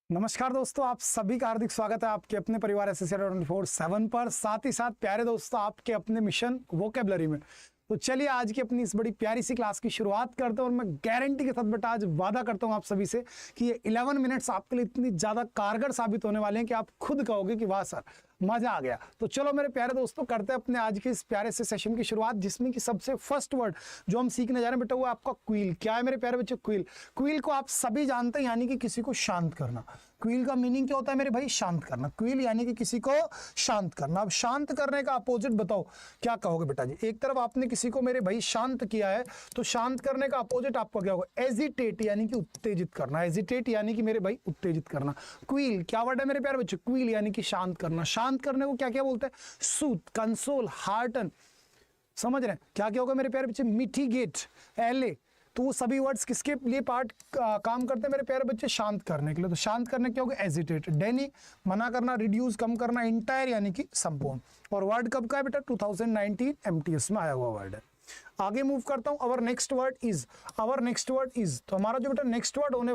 नमस्कार दोस्तों, आप सभी का हार्दिक स्वागत है आपके अपने परिवार एसएससी 24/7 पर। साथ ही साथ प्यारे दोस्तों, आपके अपने मिशन वोकेबलरी में। तो चलिए आज की अपनी इस बड़ी प्यारी सी क्लास की शुरुआत करते हैं और मैं गारंटी के साथ बेटा आज वादा करता हूं आप सभी से कि ये 11 मिनट्स आपके लिए इतनी ज़्यादा कारगर साबित होने वाले हैं कि आप खुद कहोगे कि वाह सर मजा आ गया। तो चलो मेरे प्यारे दोस्तों, करते हैं अपने आज के इस प्यारे से सेशन की शुरुआत, जिसमें कि सबसे फर्स्ट वर्ड जो हम सीखने जा रहे हैं बेटा वो आपका क्वील। क्या है मेरे प्यारे बच्चे? क्वील। क्वील को आप सभी जानते हैं, यानी कि किसी को शांत करना। क्वील का मीनिंग क्या होता है मेरे भाई? शांत करना। क्वील यानी कि किसी को शांत करना। अब शांत करने का अपोजिट बताओ, क्या कहोगे बेटा जी? एक तरफ आपने किसी को मेरे भाई शांत किया है, तो शांत करने का अपोजिट आपका क्या होगा? एजिटेट यानी कि उत्तेजित करना। एजिटेट यानी कि मेरे भाई उत्तेजित करना। क्वील क्या वर्ड है मेरे प्यारे बच्चे? क्वील यानी कि शांत करना। शांत करने को क्या क्या बोलते हैं? Soothe, console, Horton. समझ रहे हैं क्या क्या होगा मेरे प्यारे बच्चे? मिटिगेट, एले। तो वो सभी वर्ड्स किसके लिए पार्ट काम करते हैं मेरे प्यारे बच्चे? शांत करने के लिए। तो शांत करने क्या होगा? एजिटेट। डेनी मना करना, रिड्यूस कम करना, इंटायर यानी कि संपूर्ण। और वर्ड कब का है बेटा? 2019 एमटीएस में आया हुआ वर्ड है। आगे मूव करता हूं। Our next word is. Our next word is. तो हमारा जो बेटा नेक्स्ट वर्ड होने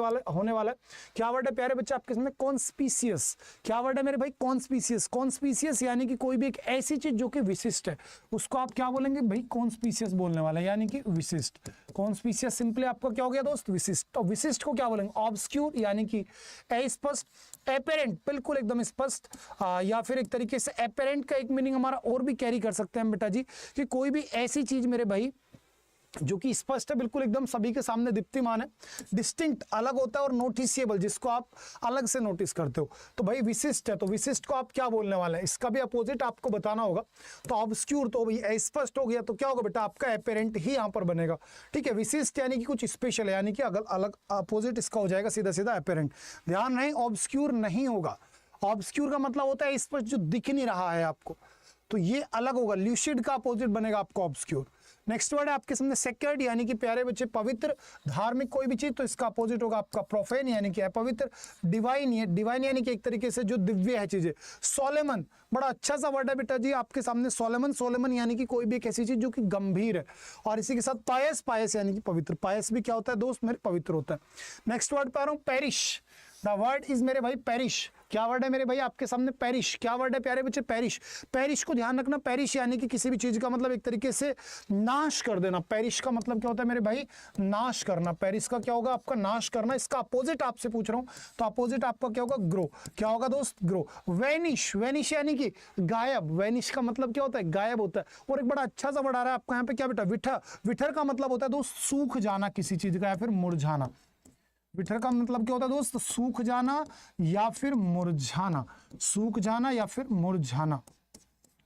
वाला है क्या वर्ड है प्यारे बच्चे आपके सामने? कॉन्स्पीशियस। क्या वर्ड है मेरे भाई? कॉन्स्पीशियस। कॉन्स्पीशियस यानी कि कोई भी एक ऐसी चीज जो कि विशिष्ट है, उसको आप क्या बोलेंगे भाई? कॉन्स्पीशियस बोलने वाला है, यानी कि विशिष्ट। कॉन्स्पीशियस सिंपली आपका क्या हो गया दोस्त? विशिष्ट। तो विशिष्ट को क्या बोलेंगे? ऑब्स्क्यूर यानी कि अस्पष्ट। एपेरेंट बिल्कुल एकदम स्पष्ट, या फिर एक तरीके से एपेरेंट का एक मीनिंग हमारा और भी कैरी कर सकते हैं बेटा जी, कि कोई भी ऐसी चीज मेरे भाई जो कि स्पष्ट है, बिल्कुल एकदम सभी के सामने दीप्तिमान है। डिस्टिंक्ट अलग होता है, और नोटिसिएबल जिसको आप अलग से नोटिस करते हो। तो भाई विशिष्ट है, तो विशिष्ट को आप क्या बोलने वाले हैं? इसका भी अपोजिट आपको बताना होगा। तो ऑब्स्क्यूर तो भाई स्पष्ट हो गया, तो क्या होगा बेटा? आपका एपेरेंट ही यहां पर बनेगा। ठीक है, विशिष्ट यानी कि कुछ स्पेशल है, यानी कि अगर अलग अपोजिट इसका हो जाएगा सीधा सीधा एपेरेंट। ध्यान रहे, ऑब्स्क्यूर नहीं होगा। ऑब्स्क्यूर का मतलब होता है स्पष्ट, जो दिख नहीं रहा है आपको, तो ये अलग होगा। ल्यूसिड का अपोजिट बनेगा आपको ऑब्स्क्यूर। नेक्स्ट वर्ड है आपके सामने सेक्रेड, यानी कि प्यारे बच्चे पवित्र, धार्मिक कोई भी चीज, तो इसका अपोजिट होगा आपका प्रोफेन यानी कि अपवित्र। डिवाइन है, डिवाइन यानी कि एक तरीके से जो दिव्य है चीजें। सोलेमन बड़ा अच्छा सा वर्ड है बेटा जी आपके सामने, सोलेमन। सोलेमन यानी कि कोई भी एक ऐसी चीज जो कि गंभीर है। और इसी के साथ पायस, पायस यानी कि पवित्र। पायस भी क्या होता है दोस्त मेरे? पवित्र होता है। नेक्स्ट वर्ड पे आ रहा हूं, पेरिश। द वर्ड इज मेरे भाई पेरिश। क्या वर्ड है मेरे भाई आपके सामने? पेरिश। क्या वर्ड है प्यारे बच्चे? पेरिश। पेरिश को ध्यान रखना, पेरिश यानी कि किसी भी चीज का मतलब एक तरीके से नाश कर देना। पेरिश का मतलब क्या होता है मेरे भाई? नाश करना। पेरिश का क्या होगा? आपका नाश करना। इसका अपोजिट आपसे पूछ रहा हूं, तो अपोजिट आपका क्या होगा? ग्रो। क्या होगा दोस्त? ग्रो। वेनिश। वेनिश यानी कि गायब। वेनिश का मतलब क्या होता है? गायब होता है। और एक बड़ा अच्छा सा वर्ड आ रहा है आपका यहाँ पे, क्या बेटा? विठर। विठर का मतलब होता है दोस्त सूख जाना किसी चीज का, या फिर मुरझाना। विठर का मतलब क्या होता है दोस्त? सूख जाना या फिर मुरझाना। सूख जाना या फिर मुरझाना।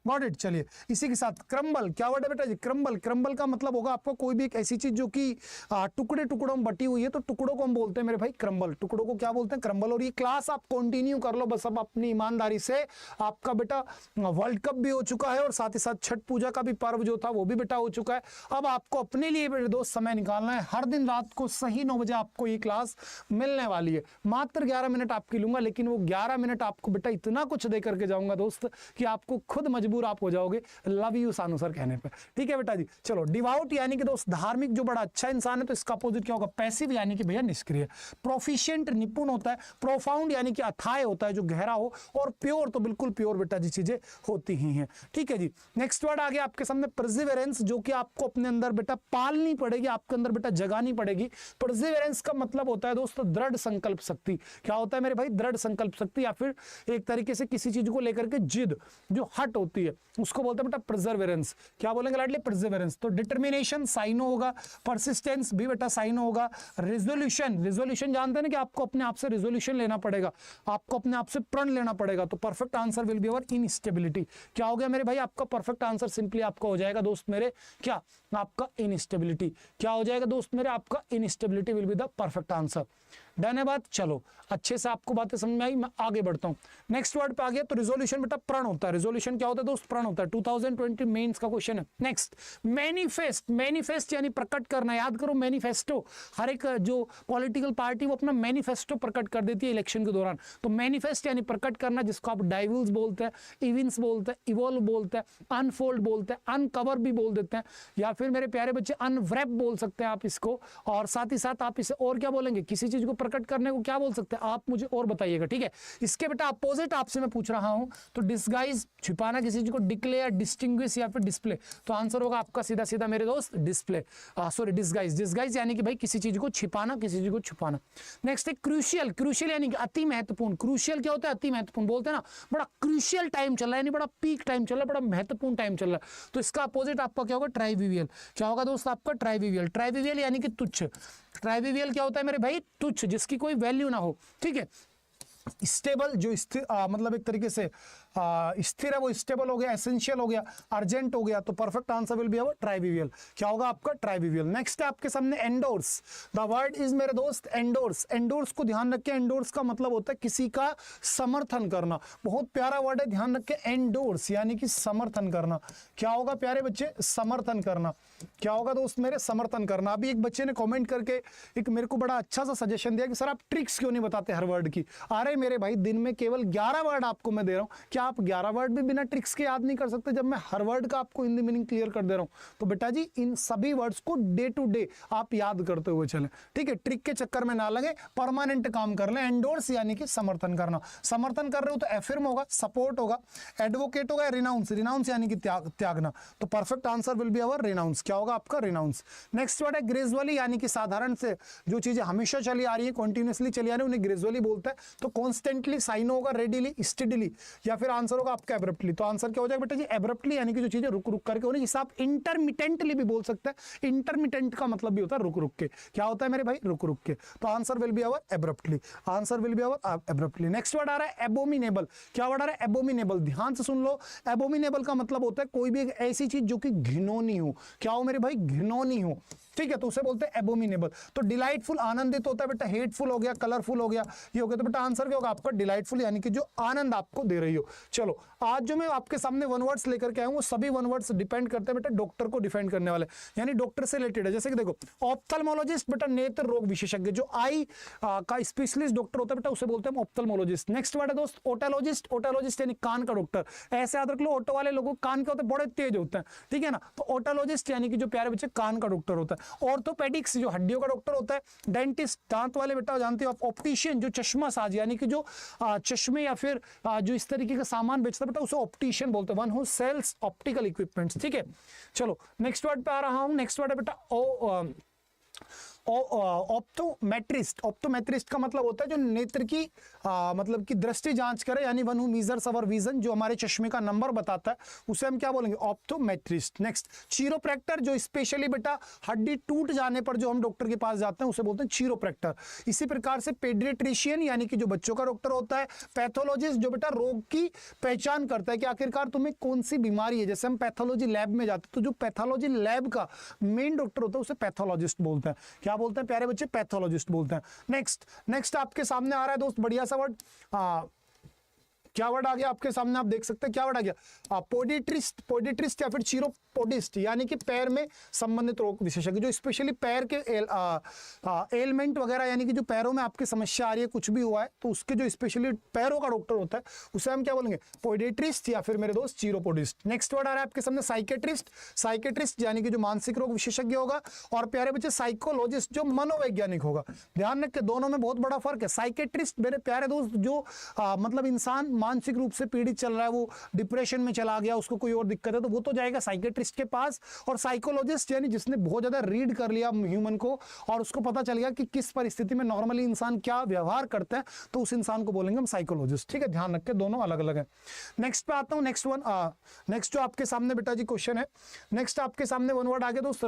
Got it. चलिए इसी के साथ क्रम्बल। क्या वर्ड है बेटा जी? क्रम्बल। क्रम्बल का मतलब होगा आपको कोई भी एक ऐसी चीज जो कि टुकड़े टुकड़ों में बटी हुई है, तो टुकड़ों को हम बोलते हैं मेरे भाई क्रम्बल। टुकड़ों को क्या बोलते हैं? क्रम्बल। और ये क्लास आप कंटिन्यू कर लो बस, अब अपनी ईमानदारी से। आपका बेटा वर्ल्ड कप भी हो चुका है, और साथ ही साथ छठ पूजा का भी पर्व जो था वो भी बेटा हो चुका है। अब आपको अपने लिए मेरे दोस्त समय निकालना है। हर दिन रात को सही 9 बजे आपको ये क्लास मिलने वाली है। मात्र 11 मिनट आपकी लूंगा, लेकिन वो 11 मिनट आपको बेटा इतना कुछ दे करके जाऊंगा दोस्त कि आपको खुद मजबूर आप हो जाओगे लव यू सानू सर कहने पे। ठीक है बेटा जी। चलो, डिवाउट यानी कि दोस्त धार्मिक, जो बड़ा अच्छा इंसान है, तो इसका अपोजिट क्या होगा? पैसिव यानी कि भैया निष्क्रिय। प्रोफिशिएंट निपुण होता है। प्रोफाउंड यानी कि अथाय होता है, जो गहरा हो। और प्योर तो बिल्कुल प्योर बेटा जी चीजें होती ही हैं। ठीक है जी। नेक्स्ट वर्ड आ गया आपके सामने परसिवरेंस, जो कि आपको अपने अंदर बेटा पालनी पड़ेगी, आपके अंदर बेटा जगानी पड़ेगी। परसिवरेंस का मतलब होता है दोस्तों दृढ़ संकल्प शक्ति। क्या होता है मेरे भाई? दृढ़ संकल्प शक्ति, या फिर एक तरीके से किसी चीज को लेकर के जिद जो हट होती है, उसको बोलते हैं बेटा परसिवरेंस। क्या बोलेंगे लाडले? परसिवरेंस। तो डिटर्मिनेशन साइनो होगा, परसिस्टेंस भी बेटा साइनो होगा। रिजोल्यूशन, रिजोल्यूशन जानते हैं ना कि आपको अपने आप से रिजोल्यूशन लेना पड़ेगा, आपको अपने आप से प्रण लेना पड़ेगा। तो perfect answer will be our instability. क्या हो गया मेरे भाई? आपका परफेक्ट आंसर सिंपली आपका हो जाएगा दोस्त मेरे, क्या? आपका इनस्टेबिलिटी। क्या हो जाएगा दोस्त मेरे? आपका instability will be the perfect answer. Done है बात? चलो अच्छे से आपको बातें समझ में आई, मैं आगे बढ़ता हूं। नेक्स्ट वर्ड पे आ गया, तो रिजोल्यूशन बेटा प्रण होता है। रिजोल्यूशन क्या होता है दोस्त? प्रण होता है। 2020 मेंस का क्वेश्चन है। Next manifest. मैनिफेस्ट यानी प्रकट करना। याद करो मैनिफेस्टो, हर एक जो पॉलिटिकल पार्टी वो अपना मैनिफेस्टो प्रकट कर देती है इलेक्शन के दौरान। तो मैनिफेस्ट यानी प्रकट करना, जिसको आप डाइवल्स बोलते हैं, इविंस बोलते हैं, इवॉल्व बोलते हैं, अनफोल्ड बोलते हैं, अनकवर भी बोल देते हैं, या फिर मेरे प्यारे बच्चे अनव्रैप बोल सकते हैं आप इसको। और साथ ही साथ आप इसे और क्या बोलेंगे? किसी चीज को प्रकट करने को क्या बोल सकते हैं, आप मुझे और बताइएगा, ठीक है। इसके बेटा अपोजिट आपसे मैं पूछ रहा हूं, तो डिस्गाइज छिपाना किसी चीज को, डिक्लेयर, डिस्टिंग्विश या फिर डिस्प्ले, तो आंसर होगा आपका सीधा सीधा मेरे दोस्त डिस्प्ले, सॉरी डिस्गाइज। डिस्गाइज यानी कि भाई किसी चीज को छिपाना, किसी चीज को छुपाना। नेक्स्ट है क्रूशियल, क्रूशियल यानी कि अति महत्वपूर्ण। क्रूशियल क्या होता है, अति महत्वपूर्ण बोलते हैं ना, बड़ा क्रूशियल टाइम चल रहा है, यानी बड़ा पीक टाइम चल रहा है, बड़ा महत्वपूर्ण टाइम चल रहा है। तो इसका अपोजिट आपका क्या होगा, ट्राइविवियल। क्या होगा दोस्त आपका, ट्राइविवियल। ट्राइविवियल यानी कि तुच्छ। ट्राइविवियल क्या होता है मेरे भाई, तुच्छ, जिसकी कोई वैल्यू ना हो, ठीक है। स्टेबल जो स्थिर मतलब एक तरीके से स्थिर है वो स्टेबल हो गया, एसेंशियल हो गया, अर्जेंट हो गया, तो perfect answer will be our trivial. क्या होगा आपका, ट्राइविवियल। नेक्स्ट है आपके सामने एंडोर्स। द वर्ड इज मेरे दोस्त एंडोर्स। एंडोर्स को ध्यान रखें, एंडोर्स का मतलब होता है किसी का समर्थन करना। बहुत प्यारा वर्ड है, ध्यान रखें, एंडोर्स यानी कि समर्थन करना। क्या होगा प्यारे बच्चे, समर्थन करना। क्या होगा दोस्त मेरे, समर्थन करना। अभी एक बच्चे ने कमेंट करके एक मेरे को बड़ा अच्छा सा सजेशन दिया कि सर आप ट्रिक्स क्यों नहीं बताते हर वर्ड की। अरे मेरे भाई दिन में केवल 11 वर्ड आपको मैं दे रहा हूं, क्या आप 11 वर्ड भी बिना ट्रिक्स के याद नहीं कर सकते जब मैं हर वर्ड का आपको हिंदी मीनिंग क्लियर कर दे रहा हूं। तो बेटा जी इन सभी वर्ड्स को डे टू डे आप याद करते हुए चलें, ठीक है। ट्रिक के चक्कर में ना लगे, परमानेंट काम कर लें। एंडोर्स यानी कि समर्थन करना। समर्थन कर रहे हो तो एफर्म होगा, सपोर्ट होगा, एडवोकेट होगा, रिनाउंस। रिनाउंस यानी कि त्यागना। तो perfect answer will be our renounce. क्या होगा आपका, रिनाउंस। नेक्स्ट वर्ड है ग्रेजुअली यानी कि साधारण से जो चीजें हमेशा चली आ रही है, कंटिन्यूअसली चली आ रही है, उन्हें ग्रेजुअली बोलता है। तो कॉन्स्टेंटली, साइनो होगा, रेडिली, स्टडीली, या फिर आंसर होगा आपका एब्रप्टली। तो आंसर क्या हो जाएगा बेटा जी, एब्रप्टली यानी कि जो चीजें रुक रुक करके होने, जिसे आप इंटरमिटेंटली भी बोल सकते हैं। इंटरमिटेंट का मतलब भी होता है रुक रुक के। क्या होता है मेरे भाई, रुक रुक के। तो answer will be our abruptly. Answer will be our abruptly. Next word आ रहा है एबोमिनेबल। क्या वर्ड आ रहा है, एबोमिनेबल। ध्यान से सुन लो, एबोमिनेबल का मतलब होता है कोई भी एक ऐसी चीज जो कि घिनौनी हो। क्या हो मेरे भाई, घिनौनी हो, ठीक है, तो उसे बोलते हैं एबोमिनेबल। तो डिलाइटफुल आनंदित होता है बेटा, हेटफुल हो गया, कलरफुल हो गया, ये हो गया। तो बेटा आंसर क्या होगा आपका, डिलाइटफुल यानी कि जो आनंद आपको दे रही हो। चलो आज जो मैं आपके सामने वन वर्ड्स लेकर के आया हूं, वो सभी वन वर्ड्स डिपेंड करते हैं बेटा डॉक्टर को डिफाइन करने वाले, यानी डॉक्टर से रिलेटेड है। जैसे कि देखो ऑप्थेल्मोलॉजिस्ट बेटा नेत्र रोग विशेषज्ञ, जो आई का स्पेशलिस्ट डॉक्टर होता है बेटा उसे बोलते हैं ऑप्थेल्मोलॉजिस्ट। नेक्स्ट वर्ड है दोस्त ओटोलॉजिस्ट। ओटोलॉजिस्ट यानी कान का डॉक्टर। ऐसे याद रख लो, ऑटो वाले लोगों कान के होते हैं, बड़े तेज होते हैं, ठीक है ना। तो ओटोलॉजिस्ट यानी कि जो प्यारे बच्चे कान का डॉक्टर होता है। ऑर्थोपेडिक्स जो हड्डियों का डॉक्टर होता है। डेंटिस्ट दांत वाले बेटा जानते हो आप। ऑप्टिशियन जो चश्मा साज यानी कि जो चश्मे या फिर जो इस तरीके का सामान बेचता है बेटा उसे ऑप्टिशियन बोलते हैं। One who sells optical equipments, ठीक है। चलो नेक्स्ट वर्ड पे आ रहा हूं। नेक्स्ट वर्ड है बेटा ऑप्टोमेट्रिस्ट। ऑप्टोमेट्रिस्ट का मतलब होता है जो नेत्र की मतलब की दृष्टि जांच करे, यानी one who measures our vision, जो हमारे चश्मे का नंबर बताता है, उसे हम क्या बोलेंगे, ऑप्टोमेट्रिस्ट। नेक्स्ट चीरोप्रैक्टर, जो स्पेशली बेटा हड्डी टूट जाने पर जो हम डॉक्टर के पास जाते हैं उसे बोलते हैं चीरोप्रैक्टर। इसी प्रकार से पेडियाट्रिशियन यानी कि जो बच्चों का डॉक्टर होता है। पैथोलॉजिस्ट जो बेटा रोग की पहचान करता है कि आखिरकार तुम्हें कौन सी बीमारी है। जैसे हम पैथोलॉजी लैब में जाते हैं तो जो पैथोलॉजी लैब का मेन डॉक्टर होता है उसे पैथोलॉजिस्ट बोलते हैं। क्या बोलते हैं प्यारे बच्चे, पैथोलॉजिस्ट बोलते हैं। नेक्स्ट आपके सामने आ रहा है दोस्त बढ़िया सा वर्ड, क्या वर्ड आ गया आपके सामने, आप देख सकते हैं क्या वर्ड आ गया, पोडिट्रिस्ट। पोडिट्रिस्ट या फिर चीरोपोडिस्ट यानी कि पैर में संबंधित रोग विशेषज्ञ, जो स्पेशली पैर के एलमेंट वगैरह यानी कि जो पैरों में आपकी समस्या आ रही है, कुछ भी हुआ है तो उसके जो स्पेशली पैरों का डॉक्टर होता है उसे हम क्या बोलेंगे, पोडिट्रिस्ट या फिर मेरे दोस्त चीरोपोडिस्ट। नेक्स्ट वर्ड आ रहा है आपके सामने साइकेट्रिस्ट। साइकेट्रिस्ट यानी कि जो मानसिक रोग विशेषज्ञ होगा, और प्यारे बच्चे साइकोलॉजिस्ट जो मनोवैज्ञानिक होगा। ध्यान रखें दोनों में बहुत बड़ा फर्क है। साइकेट्रिस्ट मेरे प्यारे दोस्त जो मतलब इंसान मानसिक रूप से पीड़ित चल रहा है, वो डिप्रेशन में चला गया, उसको कोई और दिक्कत है, तो वो तो जाएगा साइकेट्रिस्ट के पास। और साइकोलॉजिस्ट यानी जिसने बहुत ज्यादा रीड कर लिया ह्यूमन को और उसको पता चल गया कि किस परिस्थिति में नॉर्मली इंसान क्या व्यवहार करता है, तो उस इंसान को बोलेंगे हम साइकोलॉजिस्ट। ठीक है, ध्यान रखें दोनों अलग अलग है। नेक्स्ट पे आता हूं, नेक्स्ट जो आपके सामने बेटा जी क्वेश्चन है, नेक्स्ट आपके सामने वन वर्ड आ गया दोस्त,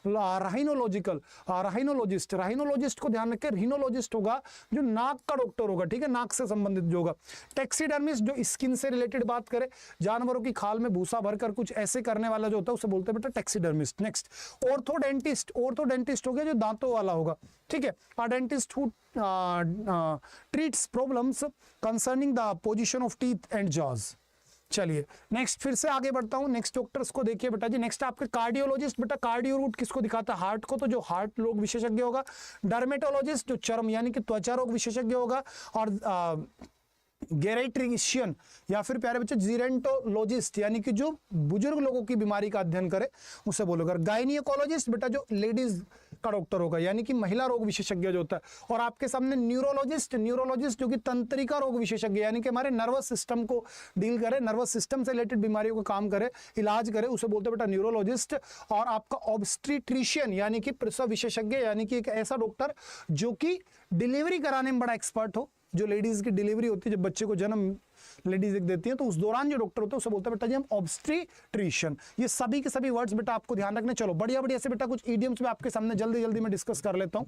राइनोलॉजिकल। राइनोलॉजिस्ट, राइनोलॉजिस्ट को ध्यान रखें, रिनोलॉजिस्ट होगा जो नाक का डॉक्टर होगा, ठीक है, नाक से संबंधित जो होगा। टैक्सीडर्मिस्ट जो स्किन से रिलेटेड बात करे, जानवरों की खाल में भूसा भरकर कुछ ऐसे करने वाला जो होता है उसे बोलते हैं बेटा टैक्सीडर्मिस्ट। नेक्स्ट ऑर्थोडेंटिस्ट। ऑर्थोडेंटिस्ट हो गया जो दांतों वाला होगा, ठीक है। A dentist who treats problems concerning the position of teeth and jaws. चलिए नेक्स्ट फिर से आगे बढ़ता हूं, नेक्स्ट डॉक्टर्स को देखिए बेटा जी। नेक्स्ट आपके कार्डियोलॉजिस्ट, बेटा कार्डियो रूट किसको दिखाता है, हार्ट को, तो जो हार्ट रोग विशेषज्ञ होगा। डर्मेटोलॉजिस्ट जो चर्म यानी कि त्वचा रोग विशेषज्ञ होगा। और गेरेट्रिशियन या फिर प्यारे बच्चे जीरेंटोलॉजिस्ट यानी कि जो बुजुर्ग लोगों की बीमारी का अध्ययन करे उसे बोलोगे। गायनिकोलॉजिस्ट बेटा जो लेडीज का डॉक्टर होगा यानी कि महिला रोग विशेषज्ञ जो होता है। और आपके सामने न्यूरोलॉजिस्ट जो कि तंत्रिका रोग विशेषज्ञ यानी कि हमारे नर्वस सिस्टम को डील करे, नर्वस सिस्टम से रिलेटेड बीमारियों का काम करे, इलाज करे, उसे बोलते हैं बेटा न्यूरोलॉजिस्ट। और आपका ऑब्स्टेट्रिशियन यानी कि प्रसव विशेषज्ञ यानी कि एक ऐसा डॉक्टर जो कि डिलीवरी कराने में बड़ा एक्सपर्ट हो, जो लेडीज की डिलीवरी होती है, जब बच्चे को जन्म लेडीज एक देती हैं तो उस दौरान जो डॉक्टर होते हैं उसे बोलते हैं बेटा जी हम ऑब्स्टेट्रिशियन। ये सभी के सभी वर्ड्स बेटा आपको ध्यान रखने। चलो बढ़िया बढ़िया से बेटा कुछ इडियम्स में आपके सामने जल्दी जल्दी में डिस्कस कर लेता हूं।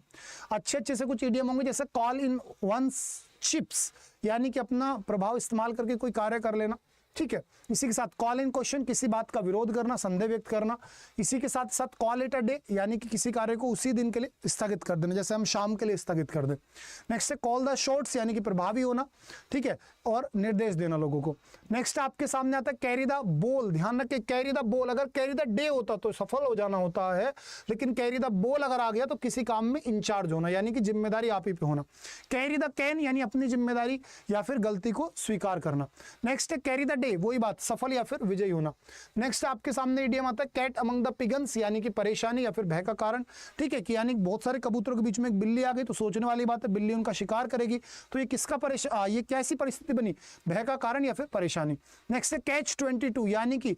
अच्छे से कुछ इडियम होंगे जैसे कॉल इन वंस चिप्स यानी कि अपना प्रभाव इस्तेमाल करके कोई कार्य कर लेना, ठीक है। इसी के साथ कॉल इन क्वेश्चन किसी बात का विरोध करना, संदेह व्यक्त करना। इसी के साथ साथ कॉल इट अ डे यानी कि किसी कार्य को उसी दिन के लिए स्थगित कर देना, जैसे हम शाम के लिए स्थगित कर दें। नेक्स्ट है कॉल द शॉट्स यानी कि प्रभावी होना, ठीक है, और निर्देश देना लोगों को। नेक्स्ट आपके सामने आता है कैरी द बॉल। ध्यान रखें कैरी द बॉल, अगर कैरी द डे होता तो सफल हो जाना होता है, लेकिन कैरी द बॉल अगर आ गया तो किसी काम में इंचार्ज होना यानी कि जिम्मेदारी आप ही पे होना। कैरी द कैन यानी अपनी जिम्मेदारी या फिर गलती को स्वीकार करना। नेक्स्ट है कैरी द डे, वही बात सफल या फिर विजयी होना। नेक्स्ट आपके सामने इडियम आता है कैट अमंग द पिगन्स यानी कि परेशानी या फिर भय का कारण, ठीक है, कि यानी बहुत सारे कबूतरों के बीच में एक बिल्ली आ गई तो सोचने वाली बात है, बिल्ली उनका शिकार करेगी तो ये किसका ये कैसी परिस्थिति बनी, भय का कारण या फिर परेशानी। नेक्स्ट है कैच 22 यानी कि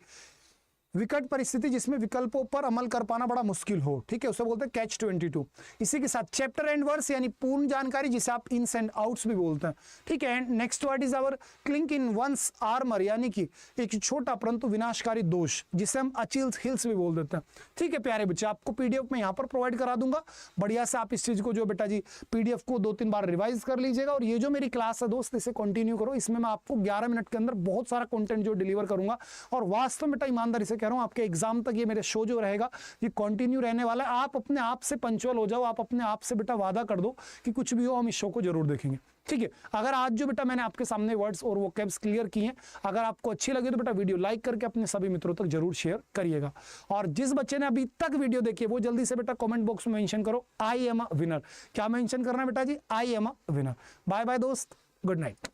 विकट परिस्थिति जिसमें विकल्पों पर अमल कर पाना बड़ा मुश्किल हो, ठीक है, उसे बोलते हैं कैच 22। इसी के साथ चैप्टर एंड वर्स यानी पूर्ण जानकारी जिसे आप इन्स एंड आउट्स भी बोलते हैं, ठीक है। And next word is our clink in one's armour यानी कि एक छोटा परंतु विनाशकारी दोष जिसे हम अचिल्स हिल्स भी बोल देते हैं, ठीक है। प्यारे बच्चे आपको पीडीएफ में यहाँ पर प्रोवाइड करा दूंगा, बढ़िया से आप इस चीज को जो बेटा जी पीडीएफ को 2-3 बार रिवाइज कर लीजिएगा। और ये जो मेरी क्लास है दोस्त इसे कंटिन्यू करो, इसमें मैं आपको 11 मिनट के अंदर बहुत सारा कंटेंट जो डिलीवर करूंगा। और वास्तव में बेटा ईमानदारी से कह रहा हूं आपके एग्जाम तक ये मेरे शो जो रहेगा ये कंटिन्यू रहने वाला है। आप अपने आप से पंचुअल हो जाओ, आप अपने आप से बेटा वादा कर दो कि कुछ भी हो हम इस शो को जरूर देखेंगे, ठीक है। अगर आज जो बेटा मैंने आपके सामने वर्ड्स और वोकैब्स क्लियर किए हैं, अगर आपको अच्छी लगी तो बेटा वीडियो लाइक करके अपने सभी मित्रों तक जरूर शेयर करिएगा। और जिस बच्चे ने अभी तक वीडियो देखी है वो जल्दी से बेटा कमेंट बॉक्स में मेंशन करो आई एम अ विनर। क्या मेंशन करना है बेटा जी, I am a winner. Bye bye दोस्त, गुड नाइट।